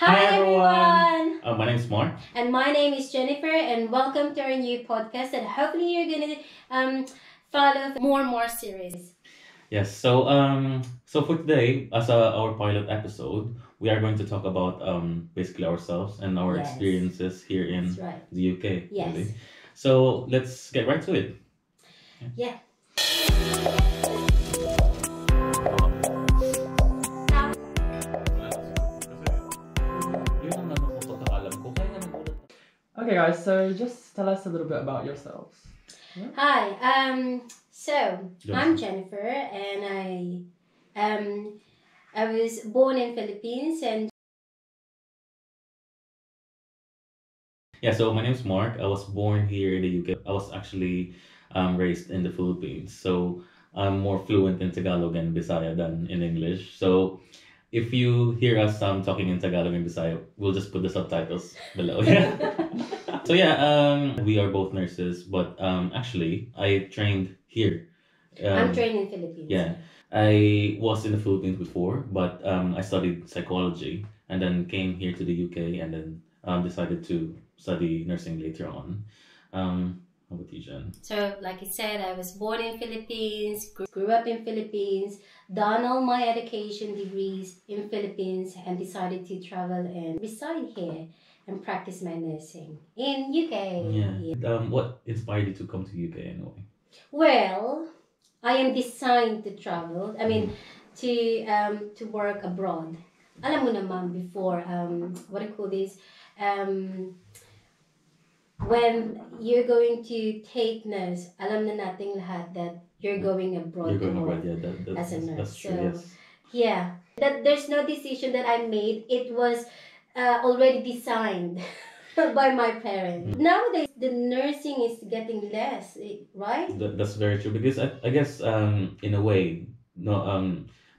Hi everyone! My name is Mark. And my name is Jennifer, and welcome to our new podcast that hopefully you're gonna follow more and more series. Yes, so for today, as our pilot episode, we are going to talk about basically ourselves and our Yes. experiences here in That's right. the UK. Yes. Really. So let's get right to it. Yeah. Okay, guys, so just tell us a little bit about yourselves. Hi. So I'm Jennifer. Jennifer, and I was born in Philippines, and Yeah, so my name is Mark. I was born here in the UK. I was actually raised in the Philippines. So I'm more fluent in Tagalog and Bisaya than in English. So if you hear us talking in Tagalog and Bisaya, we'll just put the subtitles below. Yeah. So yeah, we are both nurses, but actually I trained here. I'm trained in Philippines. Yeah, I was in the Philippines before, but I studied psychology and then came here to the UK and then decided to study nursing later on. How about you, Jen? So, like I said, I was born in Philippines, grew up in Philippines, done all my education degrees in Philippines, and decided to travel and reside here and practice my nursing in UK. Yeah. What inspired you to come to UK anyway? Well, I am designed to travel. I mean, to work abroad. Alam mo naman before, what I call this, when you're going to take nurse, alam na nating lahat that you're going abroad. You're going to work abroad, yeah. as a nurse. That's true. So, Yes. yeah, that there's no decision that I made. It was already designed by my parents. Nowadays, the nursing is getting less, right? That's very true because I guess in a way no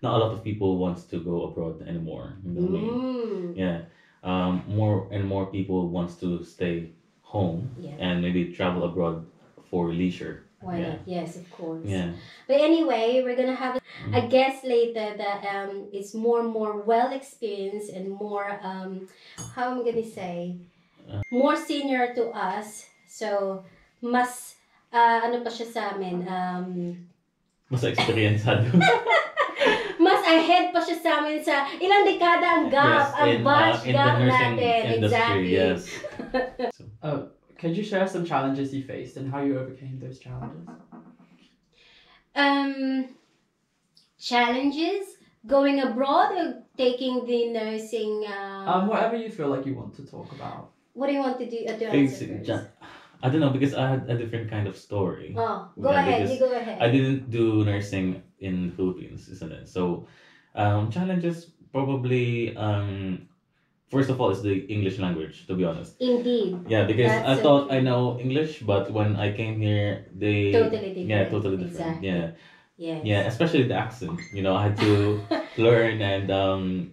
not a lot of people wants to go abroad anymore. You know what I mean? Yeah. More and more people wants to stay home Yeah. and maybe travel abroad for leisure. Why Yeah. not? Yes, of course. Yeah. But anyway, we're gonna have a guest later that is more well experienced and more how am I gonna say more senior to us. So mas ano pa siya sa amin Mas experienced mas ahead pa siya sa amin sa ilang dekada ang gap, ang batch in the gap nursing natin. industry. Exactly. Yes. Could you share some challenges you faced and how you overcame those challenges? Challenges going abroad or taking the nursing. Whatever you feel like you want to talk about. What do you want to do? To answer Basic, first? I don't know because I had a different kind of story. Oh, go Yeah, ahead. because You go ahead. I didn't do nursing in the Philippines, isn't it? So, challenges probably first of all is the English language, to be honest. Indeed. Yeah, because That's I so thought true. I know English, but when I came here, they Totally different. yeah, totally different. Exactly. Yeah, Yes. yeah, especially the accent. You know, I had to learn and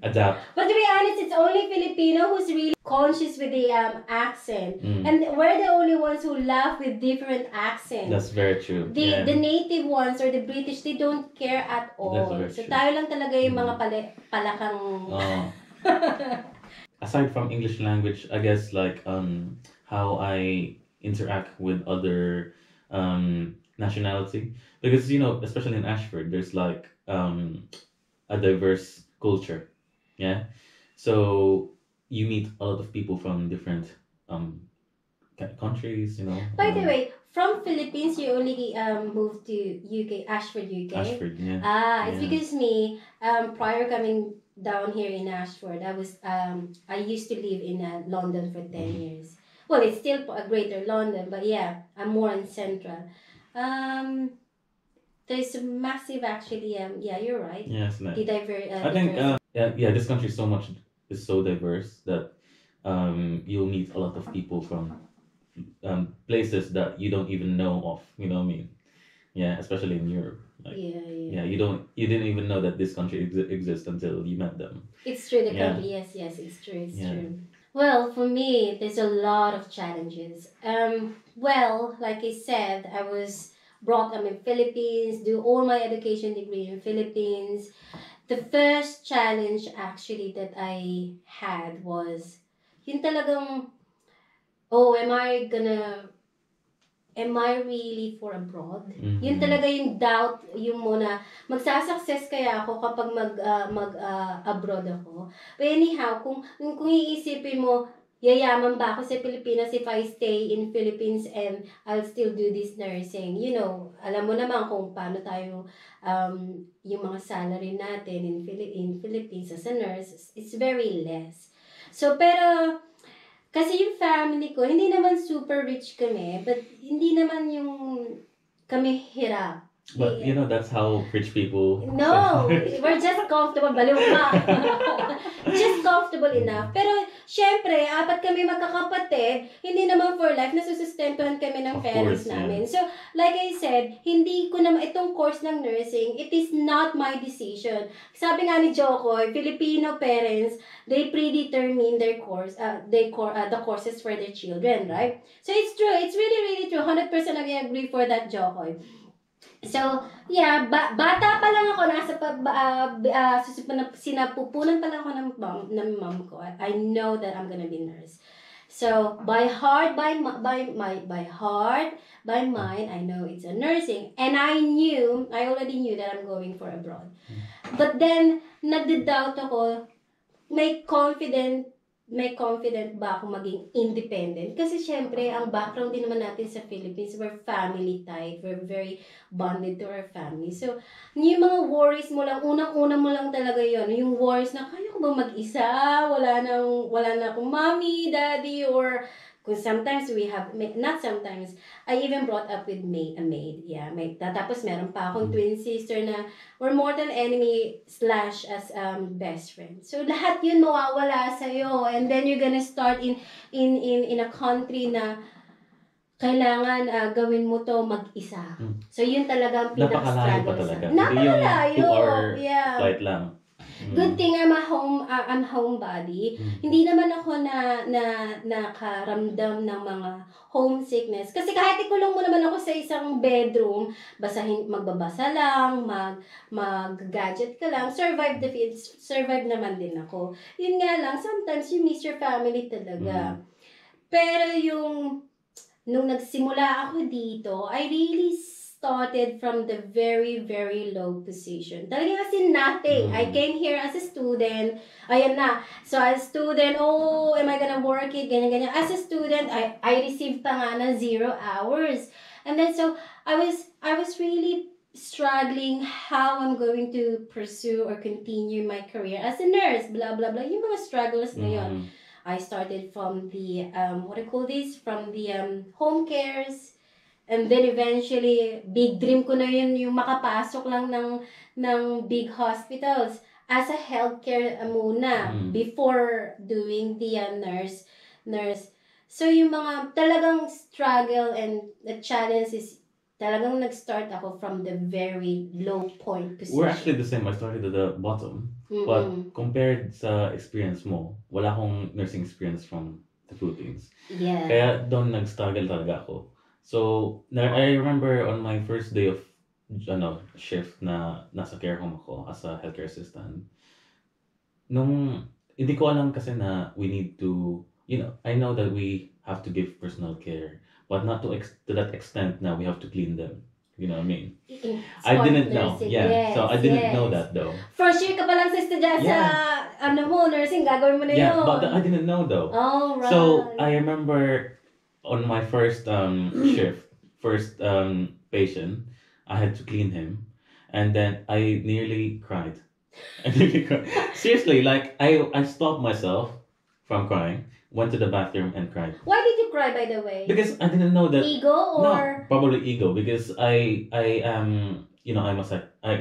adapt. But to be honest, it's only Filipino who's really conscious with the accent. Mm. And we're the only ones who laugh with different accents. That's very true. The yeah. the native ones or the British, they don't care at all. very So true. tayo lang talaga yung mga palakang Aside from English language, I guess like how I interact with other nationality because you know especially in Ashford there's like a diverse culture, yeah. So you meet a lot of people from different countries, you know. By the way, from Philippines, you only moved to UK, Ashford, UK. Ashford, yeah. It's Yeah. because me, prior coming down here in Ashford, I used to live in London for 10 years. Well, it's still a greater London, but yeah, I'm more in central. There's a massive actually, yeah, you're right. Yes, The I think yeah, this country is so diverse that you'll meet a lot of people from places that you don't even know of. You know what I mean? Yeah, especially in Europe. Like, yeah. You didn't even know that this country exists until you met them. It's true, the Yeah. country. Yes, it's true. It's Yeah. true. Well, for me, there's a lot of challenges. Well, like I said, I was brought up in Philippines, do all my education degree in Philippines. the first challenge actually that I had was, yun talagang, oh, am I really for abroad? Yun talaga yung doubt, yung muna, magsasucess kaya ako kapag abroad ako. But anyhow, kung iisipin mo, yayaman ba ako sa Pilipinas if I stay in Philippines and I'll still do this nursing? You know, alam mo naman kung paano tayo, yung mga salary natin in Philippines as a nurse, it's very less. So, pero, kasi yung family ko, hindi naman super rich kami, but hindi naman yung kami hirap. But you know, that's how rich people. No, we're just comfortable. Baliw ka. Just comfortable enough. Pero, syempre, 4 kami magkakapatid, hindi naman for life, nasusustentuhan kami ng Of parents course, namin. So, like I said, hindi ko naman, itong course ng nursing, it is not my decision. Sabi nga ni Jokoy, Filipino parents, they predetermine their course, the courses for their children, right? So, it's true. It's really, really true. 100% I agree for that, Jokoy. So, yeah, bata pa lang ako, sinapupunan pa lang ako ng mom ko. I know that I'm gonna be a nurse. So, by heart, by mind, I know it's a nursing. And I already knew that I'm going for abroad. But then, nagda-doubt ako, may confident ba ako maging independent? Kasi syempre, ang background din naman natin sa Philippines, we're family tight. We're very bonded to our family. So, yung mga worries mo lang, unang-una mo lang talaga yon, yung worries na, kaya ko ba mag-isa? Wala na akong mommy, daddy, or kung sometimes not sometimes, I even brought up with a maid. Yeah, tapos meron pa akong twin sister na we're more than enemy / as best friend. So lahat yun mawawala sa'yo, and then you're gonna start in a country na kailangan gawin mo to mag-isa. So yun talaga ang Napakalayo pa pinaka-struggle talaga. Napakalayo. Hindi yung 2-hour Yeah. flight lang. Good thing I'm homebody. Hindi naman ako nakaramdam ng mga homesickness. Kasi kahit ikulong mo naman ako sa isang bedroom, magbabasa lang, mag-gadget ka lang, survive naman din ako. Yun nga lang, sometimes you miss your family talaga. Pero nung nagsimula ako dito, I really started from the very, very low position. Talagang as in nothing. I came here as a student. Ayan na. So, as a student, am I gonna work it? Ganyan. As a student, I received pa nga na 0 hours. And then, so, I was really struggling how I'm going to pursue or continue my career as a nurse. Blah, blah, blah. Yung mga struggles na yun. I started from the, from the home cares. And then eventually, big dream ko na yun yung makapasok lang ng big hospitals as a healthcare muna before doing the nurse. So yung mga talagang struggle and the challenge is talagang nag-start ako from the very low point position. We're actually the same. I started at the bottom. But compared sa experience mo, wala akong nursing experience from the Philippines. Yeah. Kaya doon nag-struggle talaga ako. So, I remember on my first day of shift na nasa care home ako as a healthcare assistant. Hindi ko alam kasi na we need to, I know that we have to give personal care, but not to that extent na we have to clean them. You know what I mean? I didn't know. Yeah. Yes, so I didn't know that though. First year ka pa lang sa estudyante sa nursing, gagawin mo na yun. Yeah, but I didn't know though. Oh, right. So I remember on my first patient, I had to clean him, and then I nearly cried. Seriously, like I stopped myself from crying, went to the bathroom and cried. Why did you cry, by the way? Because I didn't know that. Ego or? No, probably ego. Because I am,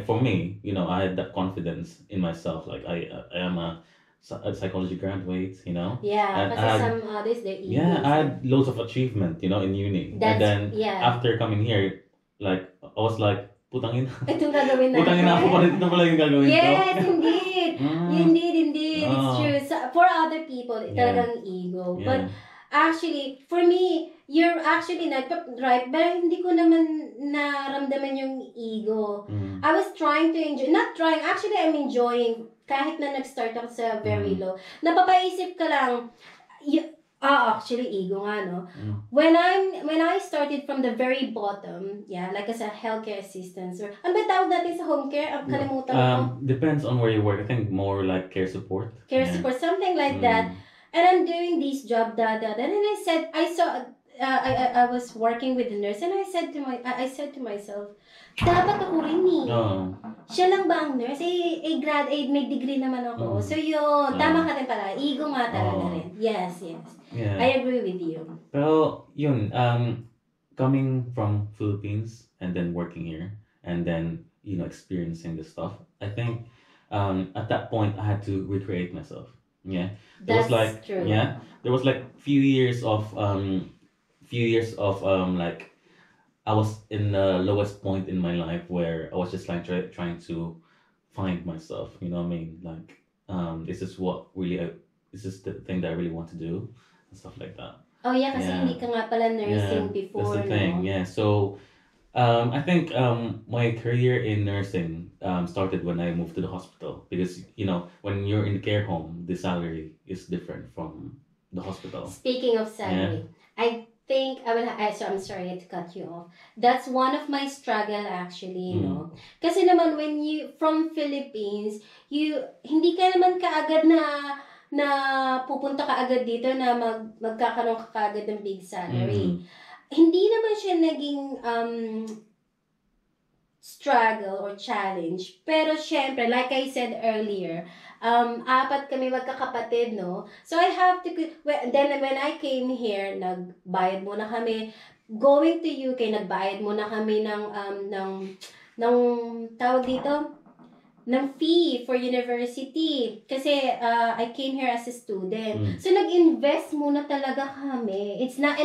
for me, I had that confidence in myself. Like I am a psychology graduate, Yeah, and kasi some others, they're ego. Yeah, I had loads of achievement, in uni. And then after coming here, like I was like, putang ina. Itong gagawin natin. Putang ina ako pa rin. Ito pala yung gagawin ko. Yes, indeed. Indeed. It's true. So, for other people, talagang ego. Yeah. But Actually, for me, you're actually nagpa-drive, pero hindi ko naman naramdaman yung ego. Mm. I was trying to enjoy, not trying, actually I'm enjoying kahit na nag-start ako sa very low. Napapaisip ka lang, actually ego nga, no? When I started from the very bottom, like as a healthcare assistant, or ano ba tawag natin sa home care? Ang kalimutan ko. Depends on where you work. I think more like care support. Care support, something like that. And I'm doing this job, and then I was working with the nurse, and I said to myself, dapat ako rin eh. Siya lang ba ang nurse? May degree naman ako. So yun, tama ka rin pala. Ego nga talaga rin. Yes. Yeah. I agree with you. Pero yun, coming from Philippines and then working here and then experiencing this stuff, I think at that point I had to recreate myself. Yeah. That's true. Yeah. There was like few years of like I was in the lowest point in my life where I was just like trying to find myself. You know what I mean? Like this is the thing that I really want to do and stuff like that. Oh yeah, kasi hindi ka nga pala nursing before. That's the thing. Yeah. So I think my career in nursing started when I moved to the hospital because when you're in the care home, the salary is different from the hospital. Speaking of salary, I think so I'm sorry to cut you off. That's one of my struggle actually, Kasi naman when you from Philippines, hindi ka naman kaagad na pupunta ka agad dito na magkakaroon ka kaagad ng big salary. Hindi naman siya naging struggle or challenge. Pero syempre, like I said earlier, 4 kami magkakapatid, no? So I have to, then when I came here, nagbayad muna kami. Going to UK, nagbayad muna kami ng tawag dito, ng fee for university. Kasi I came here as a student. So nag-invest muna talaga kami. It's not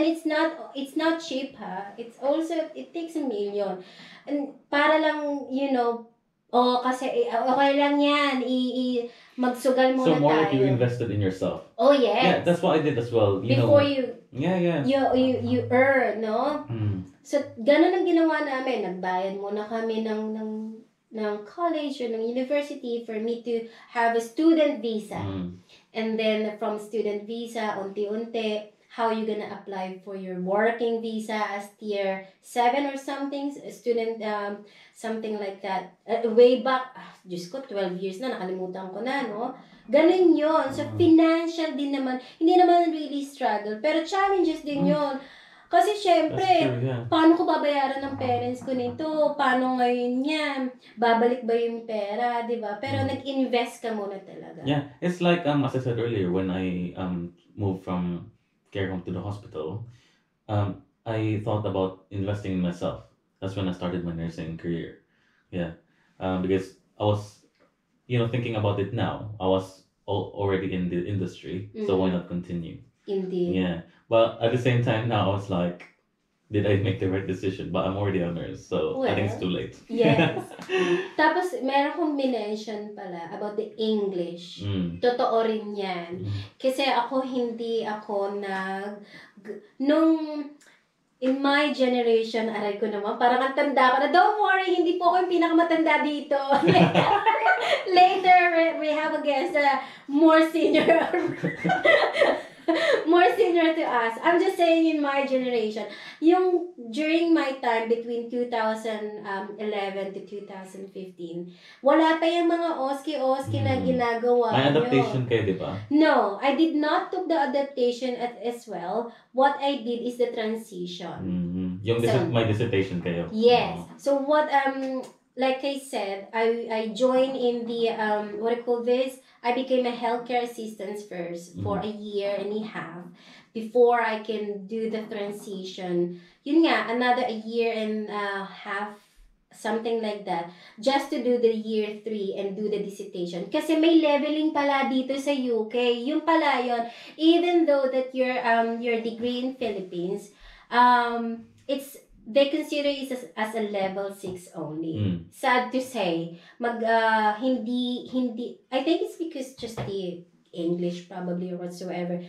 cheap, ha. It takes $1 million. And para lang, kasi okay lang yan. Magsugal muna tayo. So more tayo. like you invested in yourself. Oh, yes. Yeah, that's what I did as well. Before you earn, no? So, ganun ang ginawa namin. Nagbayad muna kami ng college or ng university for me to have a student visa. And then from student visa, unti-unti, how you gonna apply for your working visa as tier 7 or something, student, something like that. Way back, Diyos ko, 12 years na, nakalimutan ko na, no? Ganun yun. So, financial din naman. Hindi naman really struggle, pero challenges din yun. Kasi syempre, paano ko babayaran ng parents ko nito? Paano ngayon yan? Babalik ba yung pera, di ba? Pero nag-invest ka muna talaga. Yeah, it's like, as I said earlier, when I moved from care home to the hospital, I thought about investing in myself. That's when I started my nursing career. Yeah, because I was, thinking about it now. I was already in the industry, so why not continue? Indeed. Yeah, but at the same time now, I was like, did I make the right decision? But I'm already a nurse, so I think it's too late. Yes. Tapos, meron kong mention pala about the English. Totoo rin yan. Kasi hindi ako in my generation, aray ko naman, parang ang tanda ko na, don't worry, hindi po ako yung pinakamatanda dito. Later, we have a guest more senior to us. I'm just saying in my generation, during my time between 2011 to 2015, wala pa yung mga OSCE na ginagawa. May adaptation kayo, di ba? No, I did not took the adaptation as well. What I did is the transition. My dissertation kayo. Yes. So what like I said, I joined in the what do you call this? I became a healthcare assistant first for 1.5 years before I can do the transition. Yun nga, another 1.5 years, something like that, just to do the year 3 and do the dissertation. Kasi may leveling pala dito sa UK. Yung pala yun. Even though that your degree in Philippines, they consider it as a level 6 only. Sad to say, hindi, I think it's because just the English probably or whatsoever.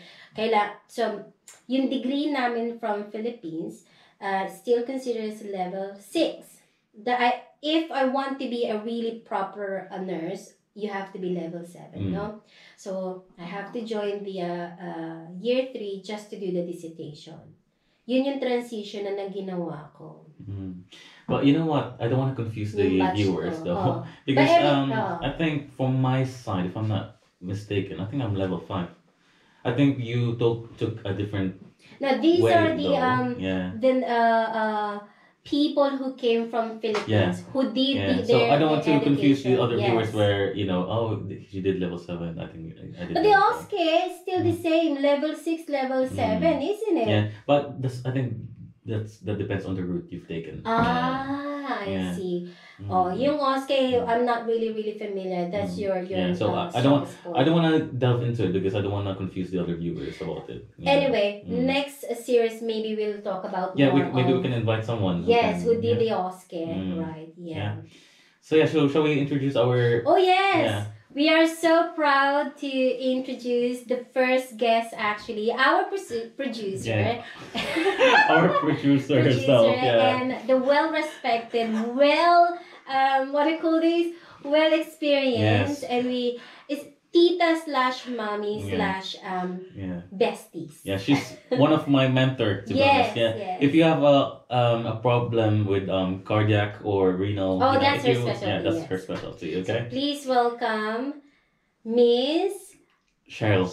So, yung degree namin from Philippines, still considered as level 6. If I want to be a really proper nurse, you have to be level 7, no? So, I have to join the year 3 just to do the dissertation. Yun yung transition na ginawa ko. But you know what? I don't want to confuse the viewers though. Because I think from my side, if I'm not mistaken, I think I'm level 5. I think you took a different Now, these way, are the though. people who came from Philippines who did So I don't want to confuse the other yes. viewers where, you know, oh, she did level 7. I think I did. But the OSCE is still the same, level 6, level 7, isn't it? Yeah, but I think that depends on the route you've taken. I see. Oh, yung OSCE, I'm not really familiar. That's your So I don't want to delve into it because I don't want to confuse the other viewers about it. Anyway, next series maybe we'll talk about more maybe we can invite someone. Who did the OSCE, right? Yeah. So shall we introduce our? Oh yes. Yeah. We are so proud to introduce the first guest, actually, our producer. Our producer herself, and the well-respected, what do you call this? Well-experienced, and it's tita/mommy/ besties. Yeah, she's one of my mentors, to be honest. Yeah. Yes. If you have a problem with cardiac or renal, that's her specialty. Yeah, that's her specialty. Okay. So please welcome Miss Cheryl.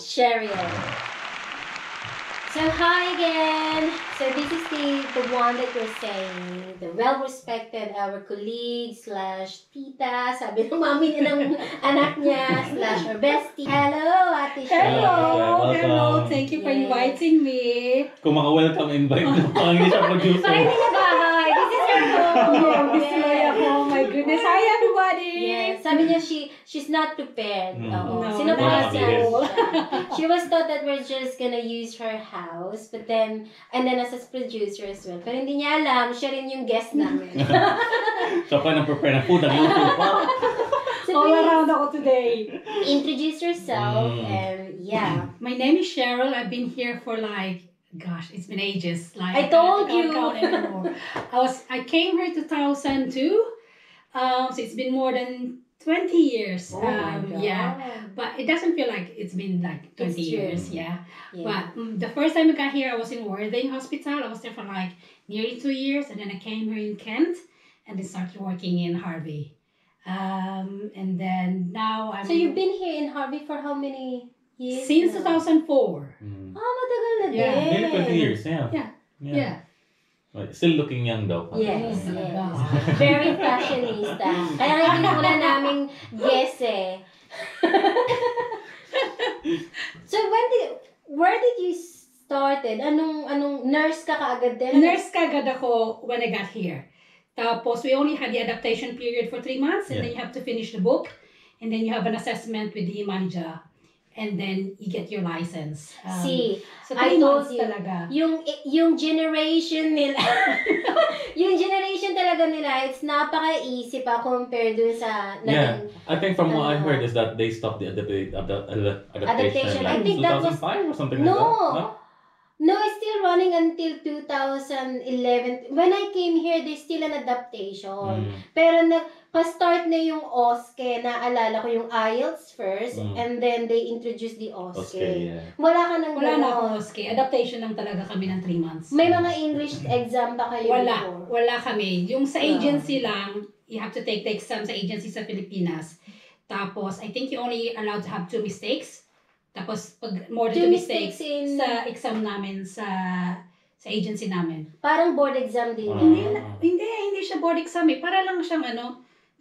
So hi again. So this is the one that you're saying, the well-respected our colleague / tita, sabi ng mami niya ng anak niya / her bestie. Hello, Ate Cheryl. Hello. Thank you for inviting me. Kung maka-welcome invite na pang hindi siya producer. Parang hindi na bahay. This is her home. Oh my goodness. Hi everybody. Yes. Sabi niya she's not prepared. No, She was thought that we're just gonna use her house, but then as a producer as well. Pero hindi niya alam, siya rin yung guest namin. So pa prepare na food ang YouTube pa. So all around ako today. Introduce yourself and My name is Cheryl. I've been here for gosh, it's been ages. I told you. Can't count anymore. I came here 2002. So it's been more than 20 years. Oh my God. Yeah, but it doesn't feel like it's been 20 years. Yeah. But the first time I got here, I was in Worthing Hospital. I was there for nearly 2 years, and then I came here in Kent, and then started working in Harvey. And then now I'm. So you've been here in Harvey for how many years? Since 2004. Matagal na din. Nearly 20 years. Yeah. Still looking young though. Yes. Very fashionista. Kaya hindi muna naming guess eh. So where did you started? Anong nurse ka kaagad din? Nurse kaagad ako when I got here. Tapos we only had the adaptation period for 3 months, and then you have to finish the book, and then you have an assessment with the manager. And then you get your license. So I told you, talaga. yung generation nila, it's napaka-easy pa compared dun sa... I think from what I heard is that they stopped the adaptation I think 2005 or something like that. No, it's still running until 2011. When I came here, there's still an adaptation. Pero pa-start na yung OSCE, naalala ko yung IELTS first, and then they introduced the OSCE. Wala na akong OSCE. Adaptation lang talaga kami ng 3 months. May mga English exam ba kayo before? Wala kami. Yung sa agency lang, you have to take the exam sa agency sa Pilipinas. Tapos, I think you only allowed to have 2 mistakes. Tapos, pag more than 2 mistakes sa exam namin, sa agency namin. Parang board exam din. Hindi siya board exam eh. Para lang siyang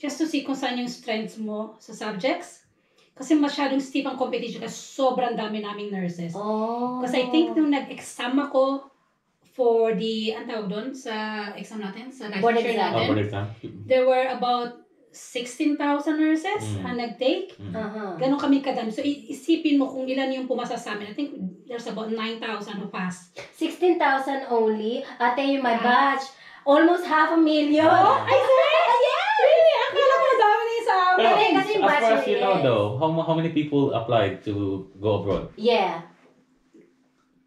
just to see kung saan yung strengths mo sa subjects. Kasi masyadong stiff ang competition kasi sobrang dami naming nurses. Kasi I think nung nag-exam ako for the, ang tawag doon, sa exam natin, sa licensure natin, board exam. There were about 16,000 nurses ang nag-take. Ganon kami kadami. So, isipin mo kung ilan yung pumasa sa amin. I think there's about 9,000 who passed. 16,000 only? Ate, yung my batch, almost 500,000. Oh, I said? Yes! Really? Akala ko dami na sa amin. Kasi As far as you know yes. though, how many people applied to go abroad? Yeah.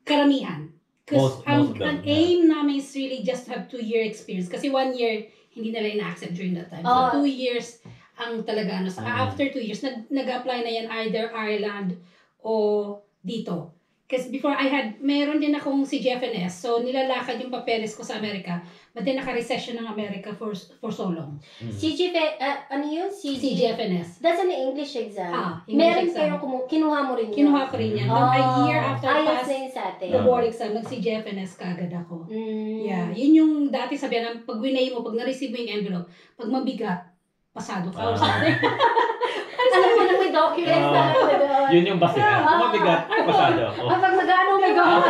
Karamihan. Because Most of them, ang aim namin is really just to have 2-year experience. Kasi 1 year, hindi nila ina-accept during that time. Oh. So 2 years ang talaga, after 2 years, nag-apply na yan either Ireland o dito. Kasi before meron din akong si GFNS, so nilalakad yung papeles ko sa Amerika, but then naka-recession ng Amerika for so long. ano yun? CGFNS. That's an English exam. English Meron exam. kayo, kinuha mo rin yun. Kinuha ko rin yan. Then a year after I Ayos passed na yun sa atin. the board exam, nag-CGFNS kaagad ako. Yeah, yun yung dati sabihan ng pag winay mo, pag na-receive mo yung envelope, pag mabigat, pasado ka or something. Alam mo na may documents na doon. Yun yung basihan. Kung mabigat, pasado ako. Pag mag-ano, may God.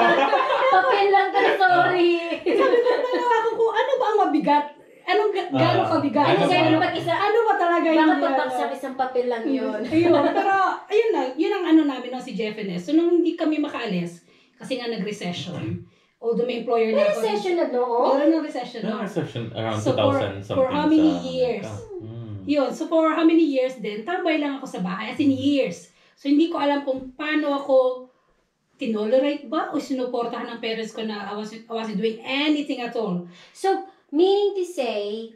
Papel lang ka, sorry. Sabi ko, nalawa ko kung ano ba ang mabigat? Gano'ng kabigat? Ano ba? sa'yo, pag isa, Ano ba talaga baka yun? pagbagsak isang papel lang yun. Ayun, pero ayun na, yun ang ano namin no, si JFNS. So nung hindi kami makaalis, kasi nga nag-recession, although may employer na May session na noon. Meron ng recession, No, no? reception around So 2000 something. for how many sa years? Amerika. Yun, so for how many years din, tambay lang ako sa bahay, as in years. So hindi ko alam kung paano ako tinolerate ba o sinuportahan ng parents ko na I wasn't doing anything at all. So, meaning to say,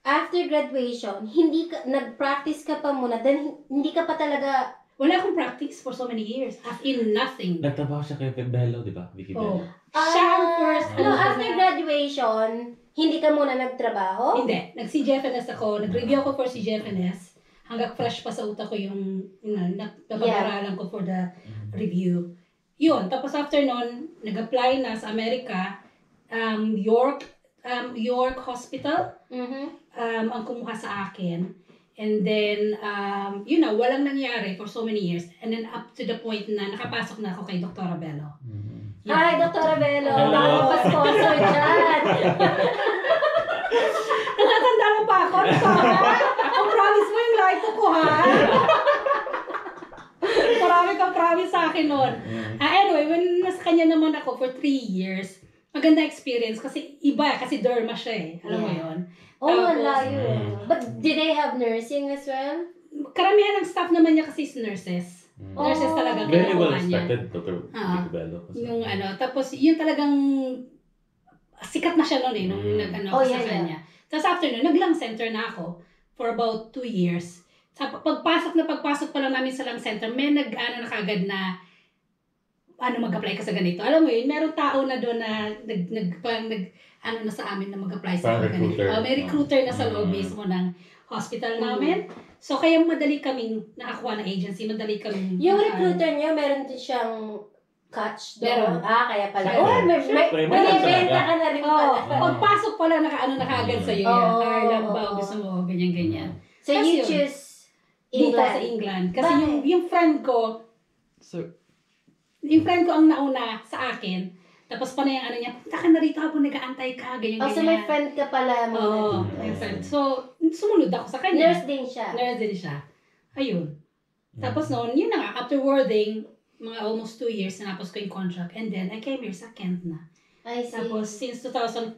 after graduation, hindi ka, nag-practice ka pa muna, then hindi ka pa talaga, Wala akong practice for so many years, as in nothing. Nagtrabaho siya kay Bello, di ba? Vicky Oh. Bello. Siya ang first. no, after graduation, hindi ka muna nagtrabaho? Hindi. Nag-CGFNS ako. Nag-review ako for CGFNS. Hanggang fresh pa sa utak ko yung napag-aralan ko for the review. Yun. Tapos after nun, nag-apply na sa Amerika, York Hospital, ang kumuha sa akin. And then, yun na, walang nangyari for so many years. And then up to the point na nakapasok na ako kay Dr. Bello. Hi, Dr. Bello. Hello. Nakapag-sponsor dyan. Natatanda mo pa ako? Ang promise mo yung life ko ha? Marami kang promise sa akin nun. Anyway, when nasa kanya naman ako for 3 years, maganda experience kasi iba, kasi derma siya eh. Alam mo yun? Wala yun. But did they have nursing as well? Karamihan ng staff naman niya kasi is nurses. Nurses talaga Very well kinukuha niya. respected, Dr. Vicky Bello. Yung tapos yun talagang sikat na siya noon eh, nung nag-ano ako sa kanya. Tapos after nun, nag-lung center na ako for about 2 years. Sa pagpasok pa lang namin sa lung center, may nag-ano na kagad na mag-apply ka sa ganito. Alam mo yun, merong tao na doon na na sa amin na mag-apply sa ganito. May recruiter na sa loob mismo ng hospital namin. So, kaya madali kaming nakakuha ng agency, madali kaming... Yung recruiter niyo, meron din siyang catch doon. Meron. Kaya pala. Siyempre, May benta ka na rin pala. Pagpasok pala, na kagad sa'yo yan. Ireland ba, gusto mo, ganyan-ganyan. So, Tapos you yun, choose dito England. sa England. Kasi Bakit? yung friend ko, ang nauna sa akin, tapos pa na yung niya, punta ka na rito habang nag-aantay ka, ganyan-ganyan. So, may friend ka pala. Oo, may friend. So, sumunod ako sa kanya. Nurse din siya. Nurse din siya. Ayun. Tapos noon, yun na nga, after wording, mga almost 2 years, nanapos ko yung contract. And then, I came here sa Kent na. I see. Tapos, since 2004,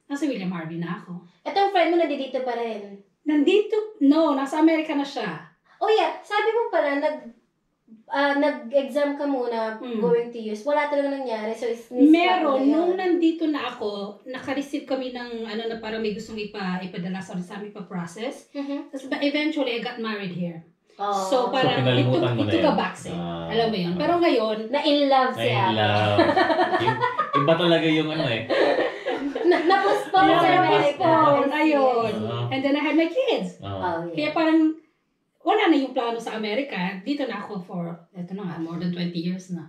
nasa William Harvey na ako. Itong friend mo nandito pa rin. Nasa Amerika na siya. Oh yeah, sabi mo pala, nag-exam ka muna going to use. Wala talaga nangyari. So, Meron, nung nandito na ako, naka-receive kami ng na parang may gustong ipadala sa amin pa-process. Tapos eventually, I got married here. So, parang it took a backseat. Alam mo yun. Pero ngayon, na-in love siya. Na-in love. Iba talaga yung Na-postpone sa America. Ayun. And then I had my kids. Kaya parang, wala na yung plano sa Amerika. Dito na ako for, more than 20 years na.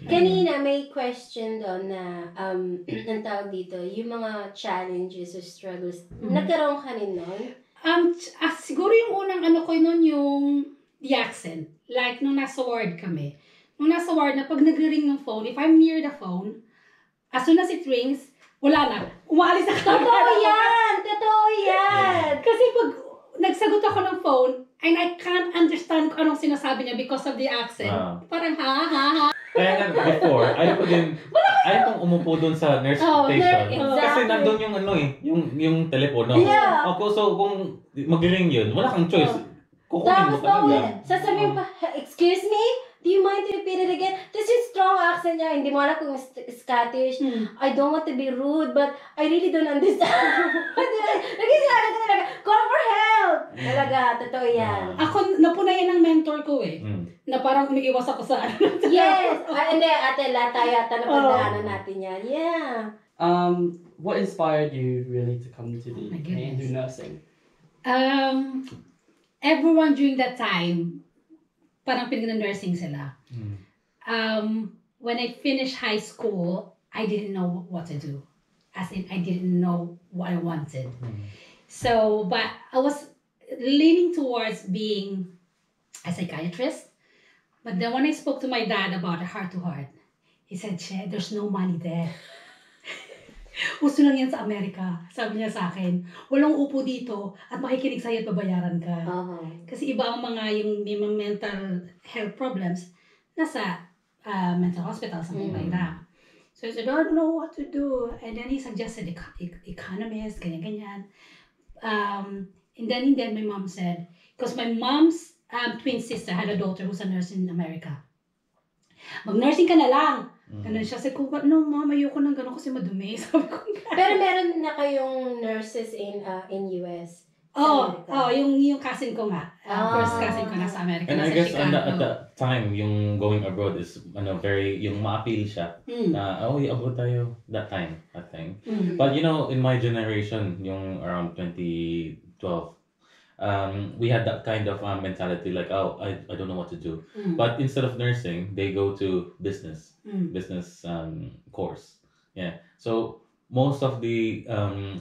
Kanina, may question doon na, ang tawag dito, yung mga challenges or struggles. Nagkaroon ka rin nun? Siguro yung unang ko nun yung the accent. Like, nung nasa ward kami. Nung nasa ward na pag nagre-ring ng phone, if I'm near the phone, as soon as it rings, wala na. Umaalis na kami. Totoo yan! Kasi pag nagsagot ako ng phone, and I can't understand kung anong sinasabi niya because of the accent. Parang ha. Kaya nga, before, ayaw ko din, ayaw kong umupo doon sa nurse station. exactly. Kasi nandun yung ano eh, yung telepono. Yeah. Ako, so kung mag-ring yun, wala kang choice. Kukunin mo Tapos talaga. sasabihin pa, excuse me? Do you mind to repeat it again? Tapos yung strong accent niya, hindi mo alam kung Scottish. I don't want to be rude, but I really don't understand. Nag-isara ka talaga, call for help! Talaga, totoo yan. Ako, napunayan ng mentor ko eh. Na parang umiiwas ako sa ano. Yes! Hindi, ate, lahat tayo ata napagdaanan natin yan. Yeah. What inspired you really to come to the my UK and do goodness. nursing? Everyone during that time, parang pinag-nursing sila. When I finished high school, I didn't know what to do. As in, I didn't know what I wanted. So, but I was leaning towards being a psychiatrist. But then when I spoke to my dad about heart-to-heart, he said, "Che, there's no money there." Uso lang yan sa Amerika, sabi niya sa akin. Walang upo dito at makikinig sa'yo at babayaran ka. Kasi iba ang mga yung may mga mental health problems nasa mental hospital, something like that. So I said, I don't know what to do. And then he suggested economist, ganyan-ganyan. And then my mom said, because my mom's twin sister had a daughter who's a nurse in America. Mag-nursing ka na lang. Ganun siya. Sabi ko, no mom, ayoko nang ganun kasi madumi. Sabi ko, Pero meron na kayong nurses in US? yung cousin ko nga. First cousin ko nasa America. And I nasa guess Chicago. at that time, yung going abroad is very, yung ma-appeal siya. Na, abroad tayo that time, I think. But you know, in my generation, yung around 2012, we had that kind of mentality like, I don't know what to do. But instead of nursing, they go to business course. Yeah. So most of the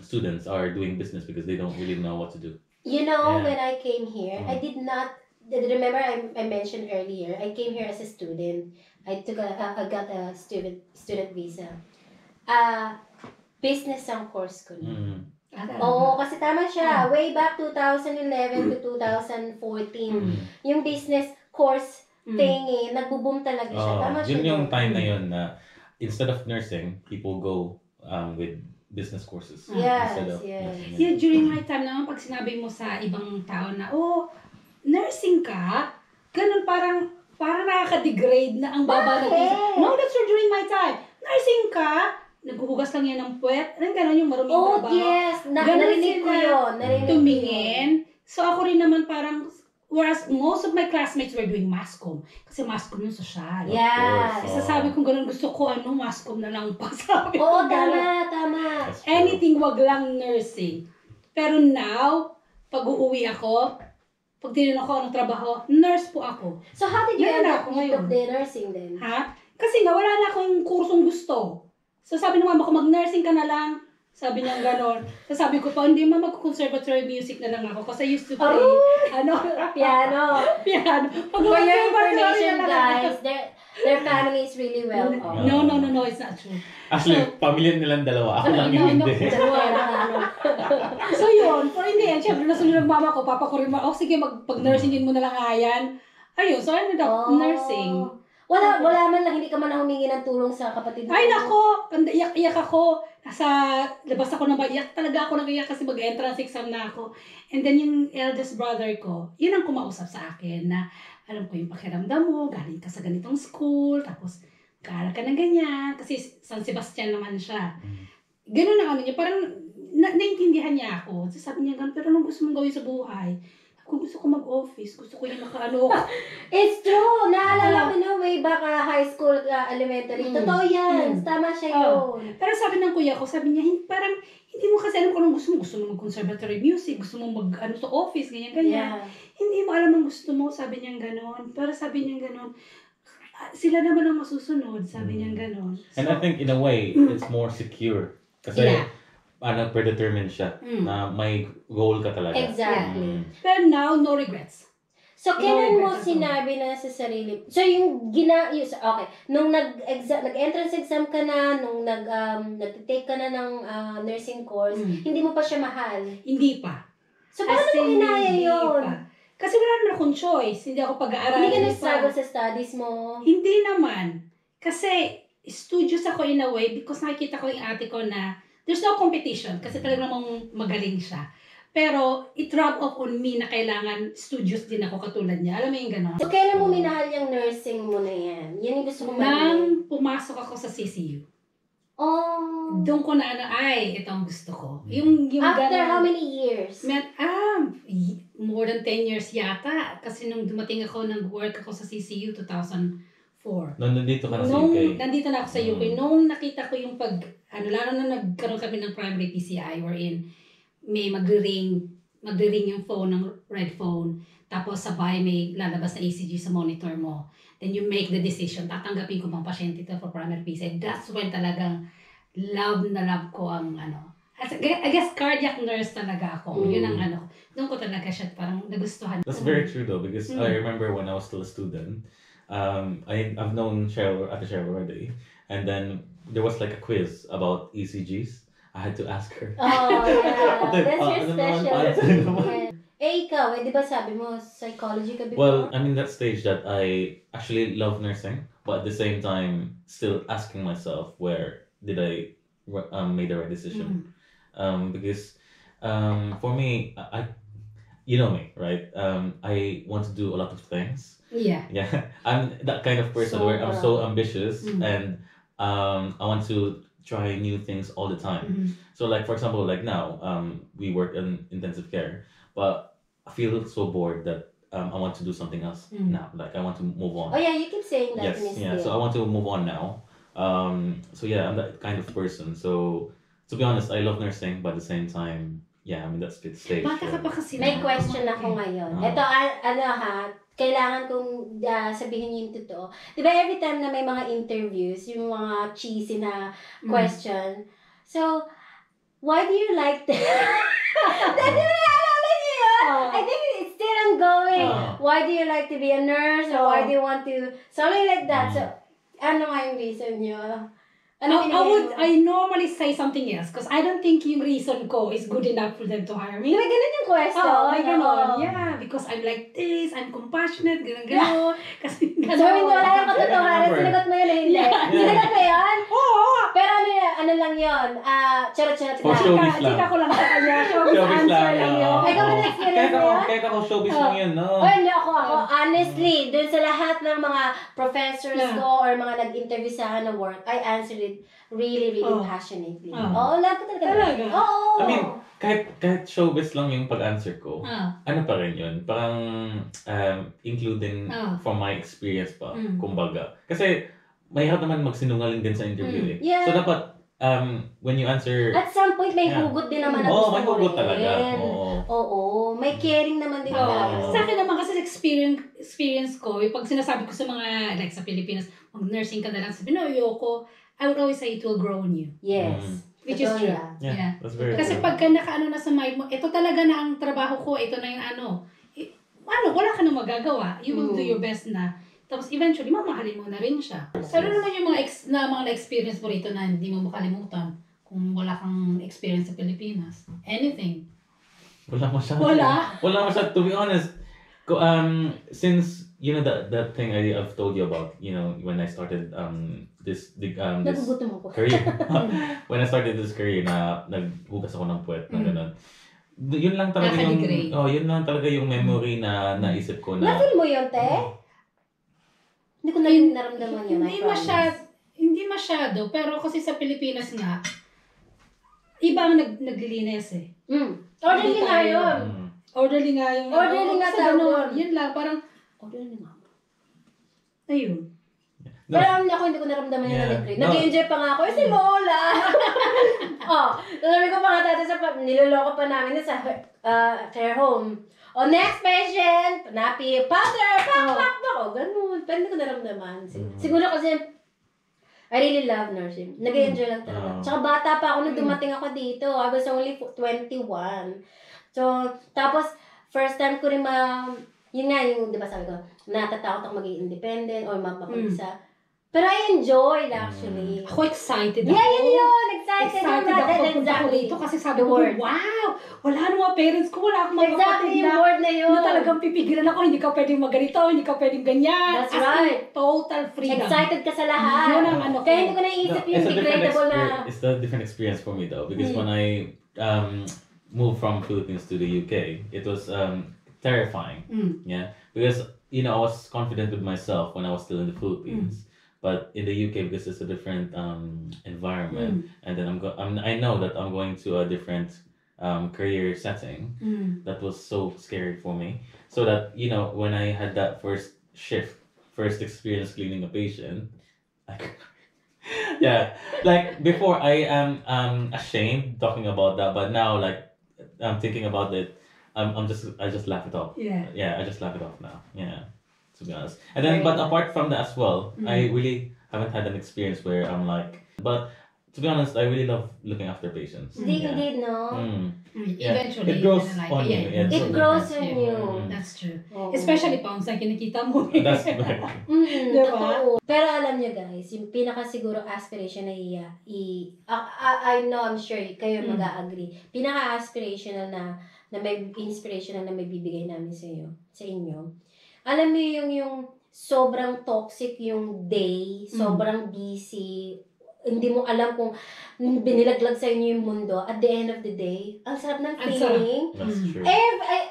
students are doing business because they don't really know what to do. You know, Yeah. when I came here, I did not. Remember, I mentioned earlier. I came here as a student. I got a student visa. Business ang course ko. Oo, kasi tama siya. Way back 2011 to 2014, yung business course thingy, nagbo-boom talaga siya. Tama siya. Yun yung doon. time na yun na instead of nursing, people go with business courses. Yes, instead of yes. nursing. Yeah, during my time naman, pag sinabi mo sa ibang tao na, nursing ka, ganun parang nakaka-degrade na ang baba ng Bakit? isa. No, that's during my time. Nursing ka, naghuhugas lang yan ng puwet. Anong ganun yung maruming Oh, trabaho? yes. Ganun Narinig ko sila yun. Narinig ko yun. tumingin. So ako rin naman parang, whereas most of my classmates were doing masscom. Kasi masscom yung social. Yes. Of Isa course, sabi ko ganun, gusto ko masscom na lang pa. Sabi Oo, ko ganun. tama. That's true. Anything, wag lang nursing. Pero now, pag uuwi ako, pag tinanong ko anong trabaho, nurse po ako. So how did you Meron end ako up ngayon. took the nursing then? Ha? Kasi nga, wala na akong kursong gusto. So sabi ng mama ko, mag-nursing ka na lang. Sabi niya gano'n. So sabi ko pa, hindi ma, mag-conservatory music na lang ako. Kasi I used to play, Piano. piano. For your Mag-conservatory information, na lang. guys, their family is really well off. No, it's not true. Actually, pamilya nilang dalawa. Ako lang yung hindi. Dalawa na ano. So yun, for in the end, syempre nasunod ng mama ko, papa ko rin, sige, pag-nursingin mo na lang nga yan. Ayun, so I ended up nursing. Wala man lang, hindi ka man humingi ng tulong sa kapatid mo. Ay nako, iyak ako. Nasa labas ako na iyak talaga ako nag-iyak kasi mag-entrance exam na ako. And then yung eldest brother ko, yun ang kumausap sa akin na alam ko yung pakiramdam mo, galing ka sa ganitong school, tapos kaaral ka ng ganyan, kasi San Sebastian naman siya. Ganun ang ano niya, parang naintindihan niya ako. So sabi niya, pero anong gusto mong gawin sa buhay? Kung gusto ko mag-office, gusto ko yung nakaano. It's true! Naalala ko na way back high school, elementary. Totoo yan. Tama siya yun. Pero sabi ng kuya ko, sabi niya, parang hindi mo kasi alam kung anong gusto mo. Gusto mo mag-conservatory music, gusto mo mag sa office, ganyan. Yeah. Hindi mo alam ang gusto mo, sabi niya gano'n. Pero sabi niya gano'n, sila naman ang masusunod, sabi niya gano'n. And I think in a way, it's more secure. Kasi, Yeah. predetermined siya na may goal ka talaga. Exactly. Pero now, no regrets. So, kailan mo regrets at all. sinabi na sa sarili? So, okay, nung nag-entrance exam ka na, nung nag-take ka na ng nursing course, hindi mo pa siya mahal. Hindi pa. So, paano mo kinaya hindi yun? pa. Kasi wala naman akong choice. Hindi ako pag-aaralan. Hindi ka pa. na-struggle sa studies mo? Hindi naman. Kasi, studious ako in a way because nakikita ko yung ate ko na there's no competition kasi talaga namang magaling siya. Pero it rub off on me na kailangan studious din ako katulad niya. Alam mo yung gano'n? So, kailan mo minahal yung nursing mo na yan? Yan yung gusto ko Nang marinig. pumasok ako sa CCU. Oh. Doon ko na ito ang gusto ko. Yung After ganun- how many years? More than 10 years yata. Kasi nung dumating ako, nag-work ako sa CCU 2004. Nandito ka na sa Nung UK. nandito na ako sa UK, nung nakita ko yung lalo na nagkaroon kami ng primary PCI wherein may magre-ring yung phone ng red phone, tapos sabay may lalabas na ECG sa monitor mo. Then you make the decision, tatanggapin ko bang pasyente ito for primary PCI. That's when talagang love ko ang I guess cardiac nurse talaga ako. Yun ang doon ko talaga siya parang nagustuhan. That's very true though, because I remember when I was still a student, I've known Ate Cheryl already, and then there was like a quiz about ECGs. I had to ask her. Oh, yeah. That's your special. Well, Ikaw, di ba sabi mo, psychology ka before? well, I'm in that stage that I actually love nursing, but at the same time, still asking myself, where did I made the right decision? Because for me, you know me, right? I want to do a lot of things. Yeah. Yeah, I'm that kind of person where I'm so ambitious and I want to try new things all the time. So like for example, like now, we work in intensive care, but I feel so bored that I want to do something else now. Like I want to move on. Oh yeah, you keep saying that Yes, to me yeah. still. So I want to move on now. So yeah, I'm that kind of person. So to be honest, I love nursing, but at the same time, yeah, I'm in that stage. Bata ka pa kasi. May question ako ngayon. Ito, kailangan kong sabihin niyo yung totoo. Di ba every time na may mga interviews, yung mga cheesy na question, so, why do you like that? Dati na naalala niyo yun? I think it's still ongoing. Why do you like to be a nurse? Or why do you want to, something like that. So, ano nga yung reason niyo? I normally say something else because I don't think yung reason ko is good enough for them to hire me. Di ba ganun yung question? May ganon. Yeah, because I'm like this, I'm compassionate, ganon. Kasi So, hindi wala yung katotohanan. Sinagot mo yun, hindi. Sinagot mo yun? Oo! Pero ano lang yun? Charot-charot For lang. showbiz lang. Chika ko lang sa kanya. Showbiz Showbiz answer lang, lang yeah. yun. Ikaw ba na-experience mo yun? Kahit ako showbiz lang yun, no? Oh, hindi ako. Honestly, dun sa lahat ng mga professors ko or mga nag-interview sa akin na work, I answered it really passionately. Oo, love ko talaga. Oo. I mean, kahit showbiz lang yung pag-answer ko, ano pa rin yun? Parang including from my experience pa, kumbaga. Kasi mahirap naman magsinungaling din sa interview eh. Yeah. So dapat, when you answer... At some point, may hugot din naman na Oo, gusto may mo hugot rin. talaga. Oo. May caring naman din tayo. Sa akin naman kasi experience ko, yung pag sinasabi ko sa mga, like sa Pilipinas, mag-nursing ka na lang, sabi, no, ayoko, I would always say it will grow on you. Yes. Which is Totoo true. yan. Yeah, that's very Kasi true. pagka nakaano na sa mind mo, ito talaga na ang trabaho ko, ito na yung wala ka nang magagawa. You will do your best na. Tapos eventually, mamahalin mo na rin siya. Pero naman yung mga experience mo rito na hindi mo makalimutan kung wala kang experience sa Pilipinas. Anything. Wala masyado. Wala? Wala masyado. To be honest, since, you know, that thing I've told you about, you know, when I started this Nagugutom ako. career. When I started this career na naghugas ako ng puwet na gano'n. Yun lang talaga yun lang talaga yung memory na naisip ko na. Na-feel mo yun, te? Hindi ko na naramdaman yun. Hindi masyado, pero kasi sa Pilipinas nga, iba ang naglilinis eh. Orderly nga yun. Orderly nga yung... Orderly nga tawag. Yun lang, parang... Orderly nga. Ayun. Pero hindi ko naramdaman yung nag-create. No. Nag-enjoy pa nga ako. Si Lola! Sabi ko pa nga dati niloloko pa namin sa care home. Next patient! Panapi, powder! Pak! Ganun. Pero hindi ko naramdaman. Siguro kasi I really love nursing. Nag-enjoy lang talaga. Tsaka bata pa ako nung dumating ako dito. I was only 21. So, tapos, first time ko rin yun nga, yung, di ba sabi ko, natatakot ako maging independent or mapapag-isa. Pero I enjoyed actually. Ako excited ako. Yeah, yun. Excited excited Excited about ako that. pagpunta ko rito kasi sabi The ko, word. wow! Wala nang mga parents ko, wala akong mga Exactly kapatid yung na, word na yun. na talagang pipigilan ako, hindi ka pwedeng maganito, hindi ka pwedeng ganyan. That's As in, right. total freedom. Excited ka sa lahat. Yun ang ano Kaya ko. hindi ko naisip yung it's a different degradable na... It's a different experience for me though, because when I moved from Philippines to the UK, it was terrifying. Yeah, because I was confident with myself when I was still in the Philippines. But in the UK, because it's a different environment, and then I know that I'm going to a different career setting. That was so scary for me. So that when I had that first experience cleaning a patient, yeah, like before I am ashamed talking about that, but now like I'm thinking about it, I just laugh it off. Yeah. I just laugh it off now. Yeah. To be honest. And then, but apart from that as well, I really haven't had an experience where I'm like, but to be honest, I really love looking after patients. Indeed, no? Yeah. Eventually, It grows you're gonna on you. yeah. Yeah, It it's grows on on you. you. That's true. Oo. Especially pounds na kinikita mo. That's right. Diba? Totoo. Pero alam nyo guys, yung pinaka siguro aspiration na I know, I'm sure kayo mag-a-agree. Pinaka aspirational na may inspirational na may bibigay namin sa inyo. Alam mo yung sobrang toxic yung day, sobrang busy, hindi mo alam kung binilaglag sa inyo yung mundo. At the end of the day, ang sarap ng Ang sarap. feeling. That's true.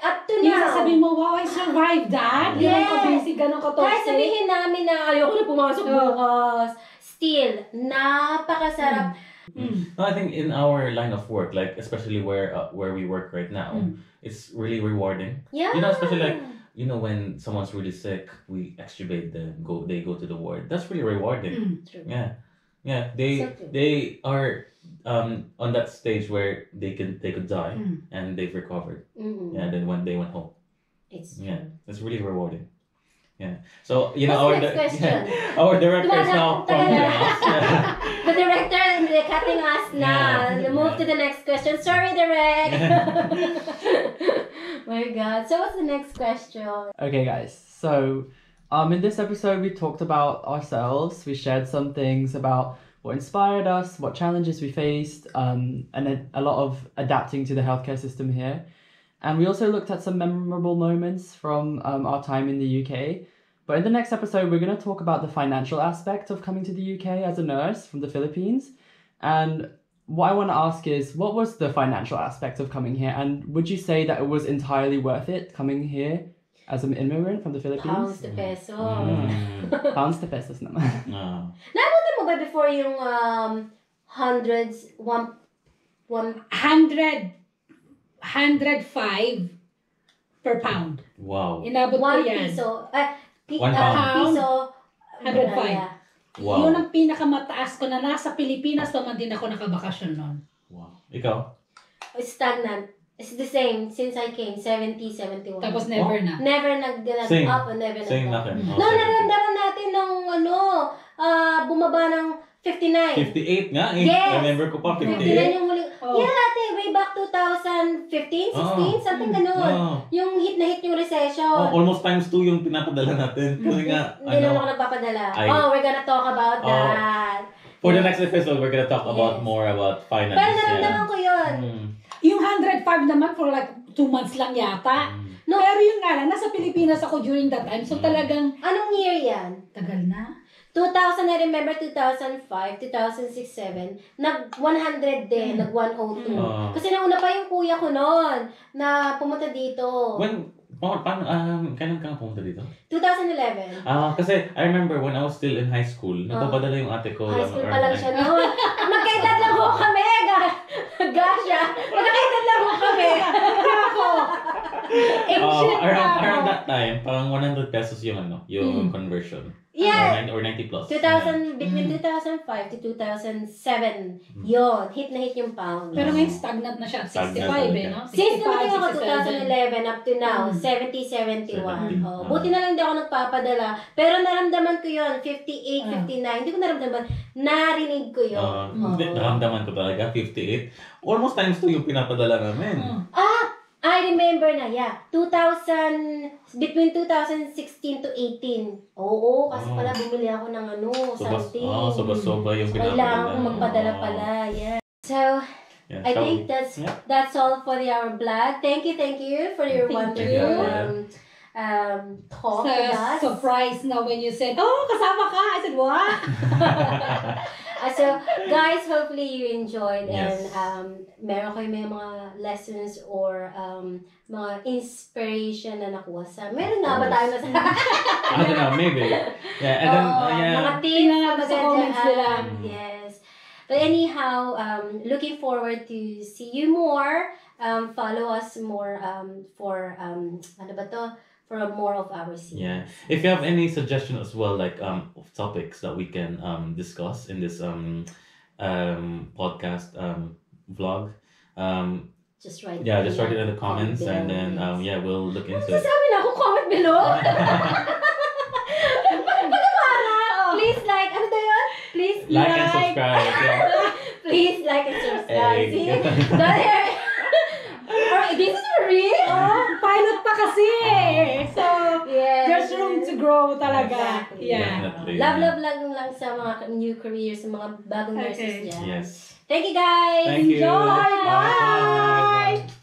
Up to Yung now. sasabihin mo, wow, I survived that. Yes. Ganun ka-busy, ganun Kahit ka-toxic. sabihin namin na ayoko na pumasok bukas. Still, napakasarap. No, I think in our line of work, like especially where we work right now, it's really rewarding. Yeah. Especially like when someone's really sick, we extubate them. They go to the ward. That's really rewarding. True. Yeah. So true. They are on that stage where they could die and they've recovered. Yeah. Then when they went home. It's It's really rewarding. Yeah. So What's the next question? our director is now Tagal calling na. us. Yeah. The director is cutting us na. Yeah. Move to the next question. Sorry, direct. My God. So what's the next question? Okay, guys. So, in this episode, we talked about ourselves. We shared some things about what inspired us, what challenges we faced, and a lot of adapting to the healthcare system here. And we also looked at some memorable moments from our time in the UK. But in the next episode, we're going to talk about the financial aspect of coming to the UK as a nurse from the Philippines. And what I want to ask is, what was the financial aspect of coming here? And would you say that it was entirely worth it coming here as an immigrant from the Pounds Philippines? to peso. Pounds to pesos naman. No. Nabuti mo ba before yung hundreds, one 105 per pound. Wow. Inabot ko 1 yan. piso. 1 piso. 105. Yeah. Wow. Yun ang pinakamataas ko na nasa Pilipinas pa man din ako nakabakasyon noon. Wow. Ikaw? Stagnant. It's the same since I came, 70, 71. Tapos never na. Never nag-up Same. and never Same nag-up. natin. No, naramdaman natin ng bumaba ng 59. 58 nga eh. Yes. Remember ko pa, 59 58. yung huling. Oh. Yeah, ate, way back 2015, 16, something ganun. Oh. Yung hit na hit yung recession. Almost times 2 yung pinapadala natin. Kasi nga, Hindi naman ako nagpapadala. We're gonna talk about Oh. that. for the next episode, we're gonna talk about Yes. more about finance. Pero naramdaman ko yun. Yung 105 naman for like 2 months lang yata. No. Pero yung nga lang, nasa Pilipinas ako during that time. So talagang, Anong year yan? tagal na. 2000, I remember 2005, 2006, 2007, nag-100 din, nag-102. Kasi nauna pa yung kuya ko noon na pumunta dito. Kailan ka pumunta dito? 2011. Kasi I remember when I was still in high school, nagpapadala yung ate ko. High school pa lang siya noon. Magkaedad lang ho kami. Gasha. Magkaedad lang ho kami. Ako! Ancient Around that time, parang 100 pesos yung yung conversion. Yeah. Or 90 plus. 2000, between 2005 to 2007, yon hit na hit yung pound. Pero ngayon stagnant na siya at 65 no? Since 65, naman ako 67. 2011 up to now, 70, 71. Buti na lang hindi ako nagpapadala. Pero naramdaman ko yon 58, 59. Hindi ko naramdaman. Narinig ko yon. Naramdaman ko talaga, 58. Almost times 2 yung pinapadala namin. I remember na, between 2016 to 18. Oo, kasi pala bumili ako ng something. Sobra-sobra yung Kailangan pinapadala. ko magpadala pala, yeah. So Yeah, I shall think we? that's all for our vlog. Thank you for your Thank wonderful you. talk with us. Surprise na when you said, oh, kasama ka. I said, what? So guys, hopefully you enjoyed Yes. and meron kayo may mga lessons or mga inspiration na nakuha sa. Meron nga ba tayo I don't know, maybe. Yeah, and then mga tips Tingnan na natin sa comments nila. Yes. But anyhow, looking forward to see you more. Follow us more for ano ba to? For more of our series. Yeah. If you have any suggestion as well, like of topics that we can discuss in this podcast vlog, Just write just write it in the comments, below, and then yes. we'll look into it. Sasabi na ako, comment below. Please like, ano to yun? Please Like and subscribe. Yeah. Please like and subscribe. Hey. See? Alright, this is real. Pilot pa kasi. So, Yes. there's room to grow talaga. Exactly. Yeah. Definitely. Love lang sa mga new careers, sa mga bagong nurses Okay. dyan. Yes. Thank you guys. Thank you. Enjoy. Bye. Bye.